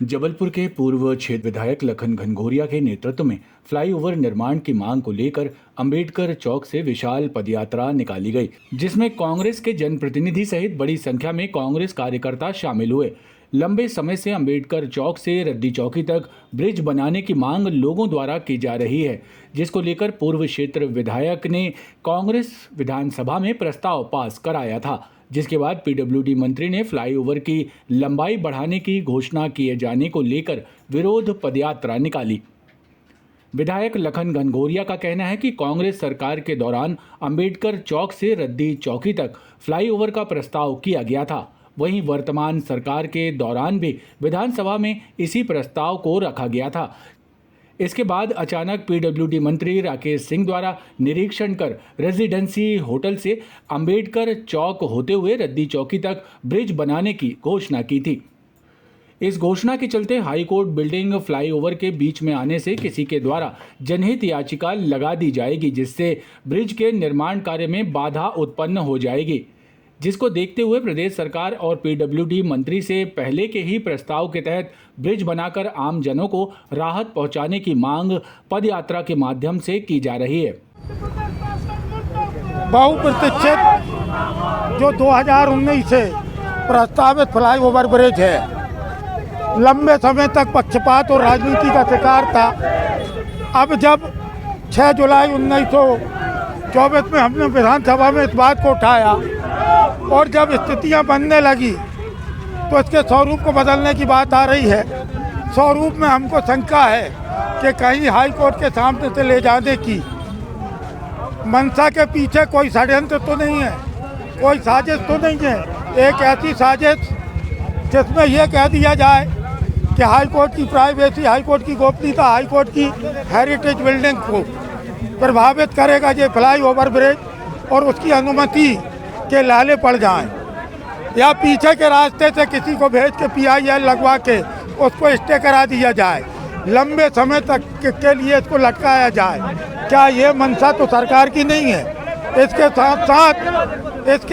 जबलपुर के पूर्व क्षेत्र विधायक लखन घनघोरिया के नेतृत्व में फ्लाईओवर निर्माण की मांग को लेकर अंबेडकर चौक से विशाल पदयात्रा निकाली गई, जिसमें कांग्रेस के जनप्रतिनिधि सहित बड़ी संख्या में कांग्रेस कार्यकर्ता शामिल हुए। लंबे समय से अंबेडकर चौक से रद्दी चौकी तक ब्रिज बनाने की मांग लोगों द्वारा की जा रही है, जिसको लेकर पूर्व क्षेत्र विधायक ने कांग्रेस विधानसभा में प्रस्ताव पास कराया था, जिसके बाद पीडब्ल्यूडी मंत्री ने फ्लाईओवर की लंबाई बढ़ाने की घोषणा किए जाने को लेकर विरोध पदयात्रा निकाली। विधायक लखन घनघोरिया का कहना है कि कांग्रेस सरकार के दौरान अंबेडकर चौक से रद्दी चौकी तक फ्लाईओवर का प्रस्ताव किया गया था। वहीं वर्तमान सरकार के दौरान भी विधानसभा में इसी प्रस्ताव को रखा गया था। इसके बाद अचानक पीडब्ल्यूडी मंत्री राकेश सिंह द्वारा निरीक्षण कर रेजिडेंसी होटल से अंबेडकर चौक होते हुए रद्दी चौकी तक ब्रिज बनाने की घोषणा की थी। इस घोषणा के चलते हाईकोर्ट बिल्डिंग फ्लाईओवर के बीच में आने से किसी के द्वारा जनहित याचिका लगा दी जाएगी, जिससे ब्रिज के निर्माण कार्य में बाधा उत्पन्न हो जाएगी, जिसको देखते हुए प्रदेश सरकार और पीडब्ल्यूडी मंत्री से पहले के ही प्रस्ताव के तहत ब्रिज बनाकर आम जनों को राहत पहुंचाने की मांग पदयात्रा के माध्यम से की जा रही है। बहुप्रतीक्षित जो 2019 से प्रस्तावित फ्लाईओवर ब्रिज है, लंबे समय तक पक्षपात और राजनीति का शिकार था। अब जब 6 जुलाई 1924 में हमने विधानसभा में इस बात को उठाया और जब स्थितियां बनने लगी तो इसके स्वरूप को बदलने की बात आ रही है। स्वरूप में हमको शंका है कि कहीं हाई कोर्ट के सामने से ले जाने की मंशा के पीछे कोई षड्यंत्र तो नहीं है, कोई साजिश तो नहीं है। एक ऐसी साजिश जिसमें यह कह दिया जाए कि हाई कोर्ट की प्राइवेसी, हाई कोर्ट की गोपनीयता, हाई कोर्ट की हेरिटेज बिल्डिंग को प्रभावित करेगा ये फ्लाईओवर ब्रिज और उसकी अनुमति के लाले पड़ जाएं, या पीछे के रास्ते से किसी को भेज के PIL लगवा के उसको स्टे करा दिया जाए, लंबे समय तक के लिए इसको लटकाया जाए। क्या ये मंशा तो सरकार की नहीं है? इसके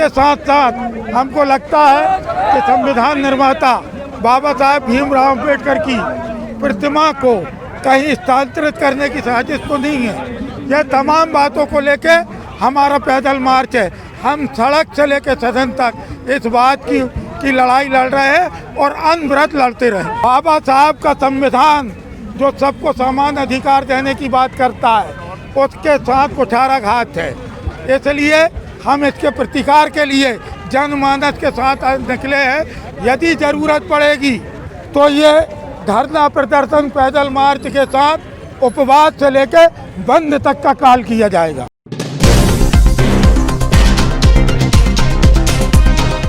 साथ साथ हमको लगता है कि संविधान निर्माता बाबा साहेब भीमराव अम्बेडकर की प्रतिमा को कहीं स्थानांतरित करने की साजिश तो नहीं है। यह तमाम बातों को लेके हमारा पैदल मार्च है। हम सड़क से लेकर सदन तक इस बात की लड़ाई लड़ रहे हैं और अनवरत लड़ते रहे। बाबा साहब का संविधान जो सबको समान अधिकार देने की बात करता है, उसके साथ कुठाराघात है। इसलिए हम इसके प्रतिकार के लिए जनमानस के साथ निकले हैं। यदि ज़रूरत पड़ेगी तो ये धरना प्रदर्शन पैदल मार्च के साथ उपवास से लेकर बंद तक का काल किया जाएगा।